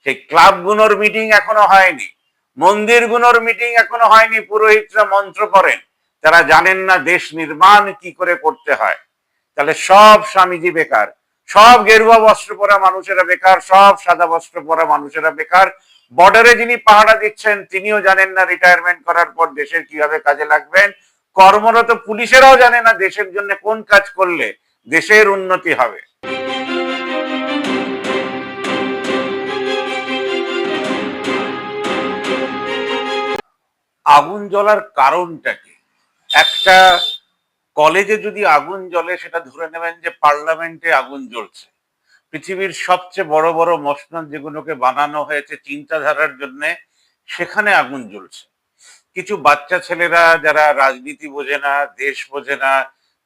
সেই ক্লাবগুলোর মিটিং এখনো হয়নি, মন্দিরগুলোর মিটিং এখনো হয়নি, পুরোহিতরা মন্ত্র করেন, তারা জানেন না দেশ নির্মাণ কি করে করতে হয়। তাহলে সব স্বামীজি বেকার, সব গেরুয়া বস্ত্র পরা মানুষেরা বেকার, সব সাদা বস্ত্র পরা মানুষেরা বেকার। বর্ডারে যিনি পাহারা দিচ্ছেন তিনিও জানেন না রিটায়ারমেন্ট করার পর দেশের কিভাবে কাজে লাগবেন। কর্মরত পুলিশেরাও জানে না দেশের জন্য কোন কাজ করলে দেশের উন্নতি হবে। আগুন জ্বলার কারণটা কি? একটা কলেজে যদি আগুন জ্বলে সেটা ধরে নেবেন যে পার্লামেন্টে আগুন জ্বলছে। পৃথিবীর সবচেয়ে বড় বড় মসনদ যেগুলোকে বানানো হয়েছে চিন্তাধারার জন্য, সেখানে আগুন জ্বলছে। কিছু বাচ্চা ছেলেরা যারা রাজনীতি বোঝে না, দেশ বোঝে না,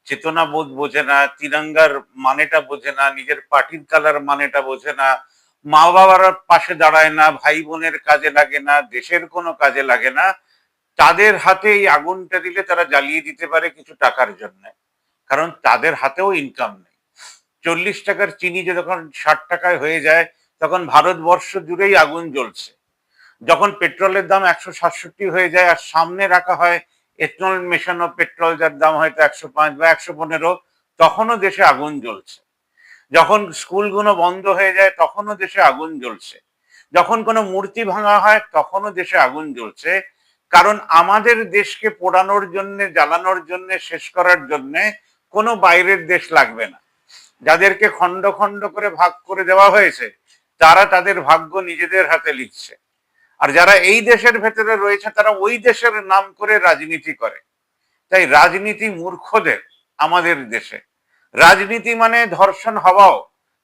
চেতনাবোধ বোঝে না, তিরঙ্গার মানেটা বোঝে না, নিজের পার্টির কালার মানেটা বোঝে না, মা বাবার পাশে দাঁড়ায় না, ভাই বোনের কাজে লাগে না, দেশের কোনো কাজে লাগে না, তাদের হাতে এই আগুনটা দিলে তারা জ্বালিয়ে দিতে পারে কিছু টাকার জন্য। কারণ তাদের হাতেও ইনকাম নেই। 40 টাকার চিনি যখন 60 টাকায় হয়ে যায় তখন ভারতবর্ষ জুড়েই আগুন জ্বলছে। যখন পেট্রোলের দাম 167 হয়ে যায় আর সামনে রাখা হয় এথনল মেশানো পেট্রোল যার দাম হয়তো 105 বা 115, তখনও দেশে আগুন জ্বলছে। যখন স্কুলগুলো বন্ধ হয়ে যায় তখনও দেশে আগুন জ্বলছে। যখন কোনো মূর্তি ভাঙা হয় তখনও দেশে আগুন জ্বলছে। কারণ আমাদের দেশকে পোড়ানোর জন্য, জ্বালানোর জন্য, শেষ করার জন্য কোনো বাইরের দেশ লাগবে না। যাদেরকে খণ্ড খণ্ড করে ভাগ করে দেওয়া হয়েছে তারা তাদের ভাগ্য নিজেদের হাতে লিখছে। আর যারা এই দেশের ভেতরে রয়েছে তারা ওই দেশের নাম করে রাজনীতি করে। তাই রাজনীতি মূর্খদের আমাদের দেশে। রাজনীতি মানে ধর্ষণ হওয়াও,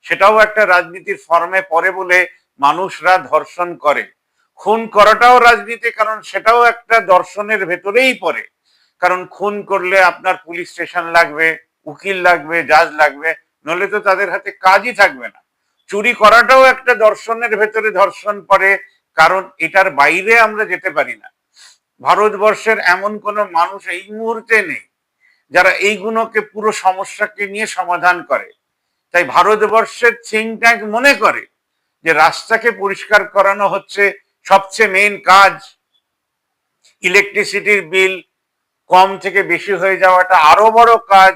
সেটাও একটা রাজনীতির ফর্মে পড়ে বলে মানুষরা ধর্ষণ করে। খুন করাটাও রাজনীতি, কারণ সেটাও একটা দর্শনের ভেতরেই পড়ে। কারণ খুন করলে আপনার পুলিশ স্টেশন লাগবে, উকিল লাগবে, জাজ লাগবে, নইলে তো তাদের হাতে কাজই থাকবে না। চুরি করাটাও একটা দর্শনের ভেতরে ধর্ষণ পড়ে, কারণ এটার বাইরে আমরা যেতে পারি না। ভারতবর্ষের এমন কোন মানুষ এই মুহূর্তে নেই যারা এইগুলোকে পুরো সমস্যাকে নিয়ে সমাধান করে। তাই ভারতবর্ষের থিঙ্ক ট্যাঙ্ক মনে করে যে রাস্তাকে পরিষ্কার করানো হচ্ছে সবচেয়ে মেইন কাজ। ইলেকট্রিসিটির বিল কম থেকে বেশি হয়ে যাওয়াটা আরো বড় কাজ।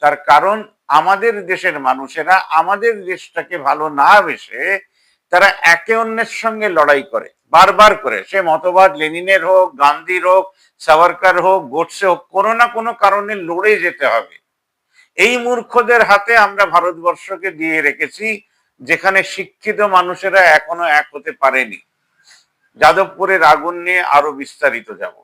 তার কারণ আমাদের দেশের মানুষেরা আমাদের দেশটাকে ভালো না বেসে তারা একে অন্যের সঙ্গে লড়াই করে, বারবার করে। সে মতবাদ লেনিনের হোক, গান্ধীর হোক, সাভারকার হোক, গোডসে হোক, কোনো না কোনো কারণে লড়ে যেতে হবে। এই মূর্খদের হাতে আমরা ভারতবর্ষকে দিয়ে রেখেছি, যেখানে শিক্ষিত মানুষেরা এখনো এক হতে পারেনি। যাদবপুরের আগুন নিয়ে আরো বিস্তারিত যাব।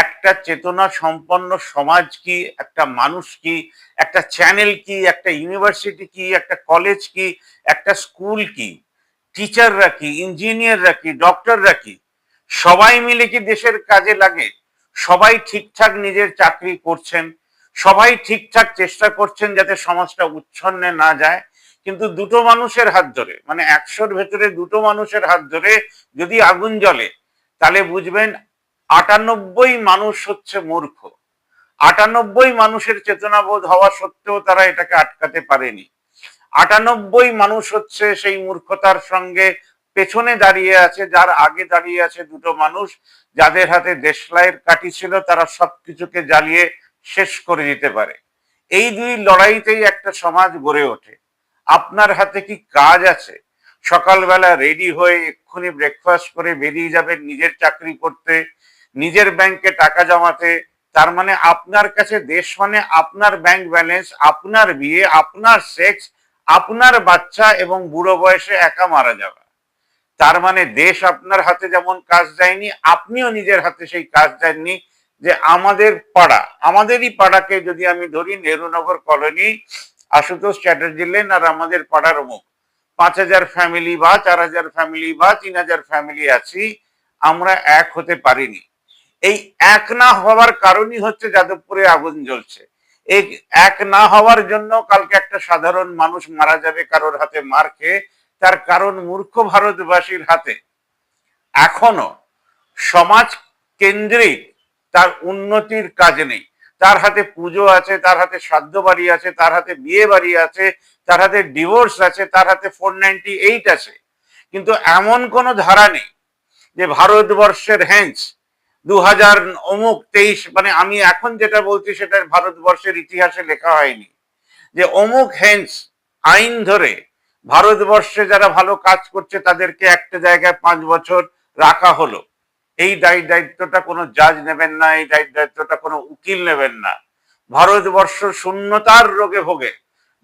একটা চেতনা সম্পন্ন সমাজ কি, একটা মানুষ কি, একটা চ্যানেল কি, একটা ইউনিভার্সিটি কি, একটা কলেজ কি, একটা স্কুল কি, টিচাররা কি, ইঞ্জিনিয়াররা কি, ডক্টররা কি, সবাই মিলে কি দেশের কাজে লাগে? সবাই ঠিকঠাক নিজের চাকরি করছেন, সবাই ঠিকঠাক চেষ্টা করছেন যাতে সমাজটা উচ্ছন্নে না যায়। কিন্তু দুটো মানুষের হাত ধরে, মানে 100-র ভেতরে দুটো মানুষের হাত ধরে যদি আগুন জ্বলে, তাহলে বুঝবেন 98 মানুষ হচ্ছে মূর্খ। 98 মানুষের চেতনাবোধ হওয়া সত্ত্বেও তারা এটাকে আটকাতে পারেনি। 98 মানুষ হচ্ছে সেই মূর্খতার সঙ্গে পেছনে দাঁড়িয়ে আছে, যার আগে দাঁড়িয়ে আছে দুটো মানুষ যাদের হাতে দেশলাইয়ের কাঠি ছিল, তারা সবকিছুকে জ্বালিয়ে শেষ করে দিতে পারে। এই দুই লড়াইতেই একটা সমাজ গড়ে ওঠে। আপনার হাতে কি কাজ আছে? সকালবেলা রেডি হয়ে এক্ষুনি ব্রেকফাস্ট করে বেরিয়ে যাবেন নিজের চাকরি করতে, নিজের ব্যাংকে টাকা জমাতে। তার মানে আপনার কাছে দেশ মানে আপনার ব্যাংক ব্যালেন্স, আপনার বিয়ে, আপনার সেক্স, আপনার বাচ্চা এবং বুড়ো বয়সে একা মারা যাওয়া। তার মানে দেশ আপনার হাতে যেমন কাজ দেয়নি, আপনিও নিজের হাতে সেই কাজ দেননি। যে আমাদের পাড়া, আমাদেরই পাড়াকে যদি আমি ধরি, নেহরুনগর কলোনি, আশুতোষ চ্যাটার্জি লেন, আর আমাদের পাড়ার অমুক 5000 ফ্যামিলি বা 4000 ফ্যামিলি বা 3000 ফ্যামিলি আছি, আমরা এক হতে পারিনি। এই এক না হওয়ার কারণই হচ্ছে যাদবপুরে আগুন জ্বলছে। এই এক না হওয়ার জন্য কালকে একটা সাধারণ মানুষ মারা যাবে কারোর হাতে মার খেয়ে, তার কারণ মূর্খ ভারতবাসীর হাতে এখনো সমাজ কেন্দ্রিক তার উন্নতির কাজ নেই। তার হাতে পুজো আছে, তার হাতে শ্রাদ্ধ বাড়ি আছে, তার হাতে বিয়ে বাড়ি আছে, তার হাতে ডিভোর্স আছে, তার হাতে 498 আছে, কিন্তু এমন কোনো ধারা নেই যে ভারতবর্ষের হেন্স 2000 অমুক 23, মানে আমি এখন যেটা বলছি সেটা ভারতবর্ষের ইতিহাসে লেখা হয়নি যে অমুক হেন্স আইন ধরে ভারতবর্ষে যারা ভালো কাজ করছে তাদেরকে একটা জায়গায় 5 বছর রাখা হলো। এই দায়িত্বটা কোনো জাজ নেবেন না, এই দায়িত্বটা কোনো উকিল নেবেন না। ভারতবর্ষ শূন্যতার রোগে ভোগে,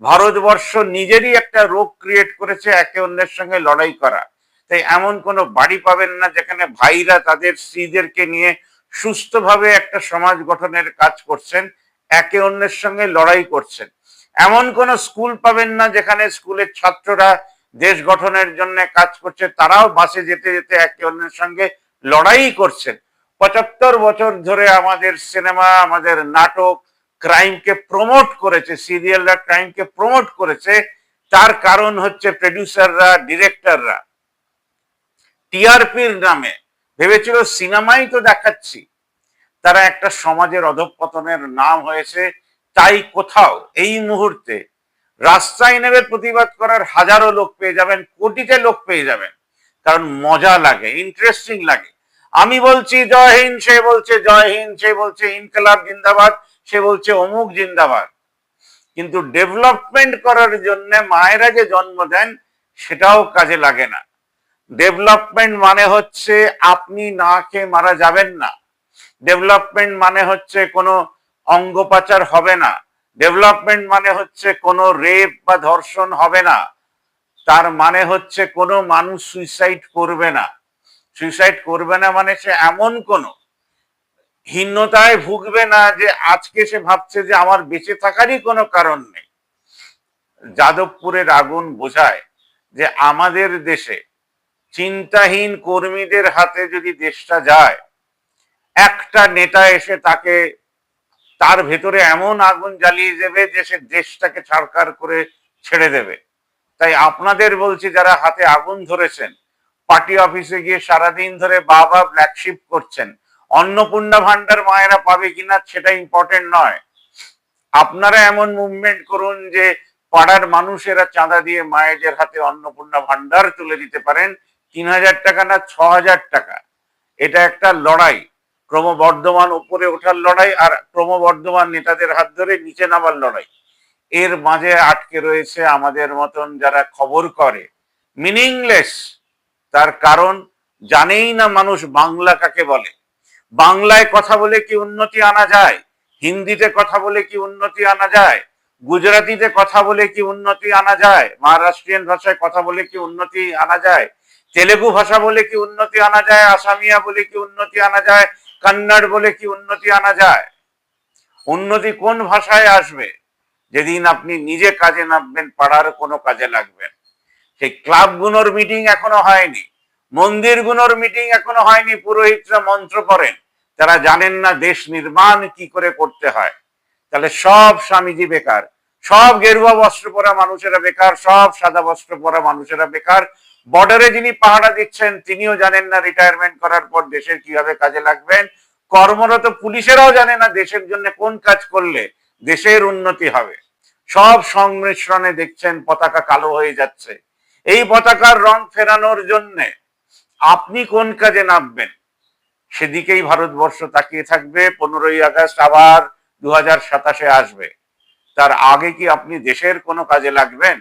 ভারতবর্ষ নিজেরই একটা রোগ ক্রিয়েট করেছে একে অন্যের সঙ্গে লড়াই করা। তাই এমন কোনো বাড়ি পাবেন না যেখানে ভাইরা তাদের স্ত্রীদেরকে নিয়ে সুস্থভাবে একটা সমাজ গঠনের কাজ করছেন, একে অন্যের সঙ্গে লড়াই করছেন। এমন কোন স্কুল পাবেন না যেখানে স্কুলের ছাত্ররা দেশ গঠনের জন্য কাজ করছে, তারাও বাসে যেতে যেতে একে অন্যের সঙ্গে লড়াই করছেন। 75 বছর ধরে আমাদের সিনেমা, আমাদের নাটক ক্রাইমকে প্রমোট করেছে, সিরিয়ালরা ক্রাইমকে প্রমোট করেছে। তার কারণ হচ্ছে প্রডিউসাররা, ডিরেক্টররা টিআরপির নামে ভেবেছিল সিনেমাই তো দেখাচ্ছি, তারা একটা সমাজের অধঃপতনের নাম হয়েছে। তাই কোথাও এই মুহূর্তে রাস্তায় নেমে প্রতিবাদ করার হাজারো লোক পেয়ে যাবেন, কোটিতে লোক পেয়ে যাবেন, কারণ মজা লাগে, ইন্টারেস্টিং লাগে। আমি বলছি জয় হিন্দ, সে বলছে জয় হিন্দ, সে বলছে ইনকলাব জিন্দাবাদ, সে বলছে অমুক জিন্দাবাদ। কিন্তু ডেভেলপমেন্ট করার জন্য মায়েরা যে জন্ম দেন সেটাও কাজে লাগে না। ডেভেলপমেন্ট মানে হচ্ছে আপনি না খেয়ে মারা যাবেন না। ডেভেলপমেন্ট মানে হচ্ছে কোনো অঙ্গ পাচার হবে না। ডেভেলপমেন্ট মানে হচ্ছে কোনো রেপ বা ধর্ষণ হবে না। তার মানে হচ্ছে কোনো মানুষ সুইসাইড করবে না। সুইসাইড করবে না মানে সে এমন কোনো হীনতায় ভুগবে না যে আজকে সে ভাবছে যে আমার বেঁচে থাকারই কোনো কারণ নেই। যাদবপুরের আগুন বোঝায় যে আমাদের দেশে চিন্তাহীন কর্মীদের হাতে যদি দেশটা যায়, একটা নেতা এসে তাকে তার ভেতরে এমন আগুন জ্বালিয়ে দেবে যে সে দেশটাকে ছারখার করে ছেড়ে দেবে। তাই আপনাদের বলছি, যারা হাতে আগুন ধরেছেন, পার্টি অফিসে গিয়ে সারাদিন ধরে বাবা ব্ল্যাকশিপ করছেন, অন্নপূর্ণা ভান্ডার মায়েরা পাবে কিনা সেটা ইম্পর্টেন্ট নয়। আপনারা এমন মুভমেন্ট করুন যে পাড়ার মানুষেরা চাঁদা দিয়ে মায়েদের হাতে অন্নপূর্ণা ভান্ডার তুলে দিতে পারেন, 3000 টাকা না 6000 টাকা। এটা একটা লড়াই, ক্রমবর্ধমান উপরে ওঠার লড়াই, আর ক্রমবর্ধমান নেতাদের হাত ধরে নিচে নামার লড়াই। এর মাঝে আটকে রয়েছে আমাদের মতন যারা খবর করে, মিনিংলেস। তার কারণ জানেই না মানুষ বাংলা কাকে বলে। বাংলায় কথা বলে কি উন্নতি আনা যায়? হিন্দিতে কথা বলে কি উন্নতি আনা যায়? গুজরাটিতে কথা বলে কি উন্নতি আনা যায়? মহারাষ্ট্রিয়ান ভাষায় কথা বলে কি উন্নতি আনা যায়? তেলেগু ভাষা বলে কি উন্নতি আনা যায়? আসামিয়া বলে কি উন্নতি আনা যায়? কন্নড় বলে কি উন্নতি আনা যায়? উন্নতি কোন ভাষায় আসবে? যেদিন আপনি নিজে কাজে নামবেন, পাড়ার কোনো কাজে লাগবেন। সেই ক্লাবগুলোর মিটিং এখনো হয়নি, মন্দিরগুলোর মিটিং এখনো হয়নি, পুরোহিতরা মন্ত্র পড়েন, তারা জানেন না দেশ নির্মাণ কি করে করতে হয়। তাহলে সব স্বামীজি বেকার, সব গেরুয়া বস্ত্র পরা মানুষেরা বেকার, সব সাদা বস্ত্র পরা মানুষেরা বেকার। বর্ডারে যিনি পাহারা দিচ্ছেন তিনিও জানেন না রিটায়ারমেন্ট করার পর দেশের কিভাবে কাজে লাগবেন। কর্মরত পুলিশেরাও জানে না দেশের জন্য কোন কাজ করলে দেশের উন্নতি হবে। সব সংমিশ্রণে দেখছেন পতাকা কালো হয়ে যাচ্ছে। এই পতাকার রং ফেরানোর জন্য আপনি কোন কাজে নামবেন সেদিকেই ভারতবর্ষ তাকিয়ে থাকবে। 15ই আগস্ট আবার 2027-এ আসবে, তার আগে কি আপনি দেশের কোনো কাজে লাগবেন?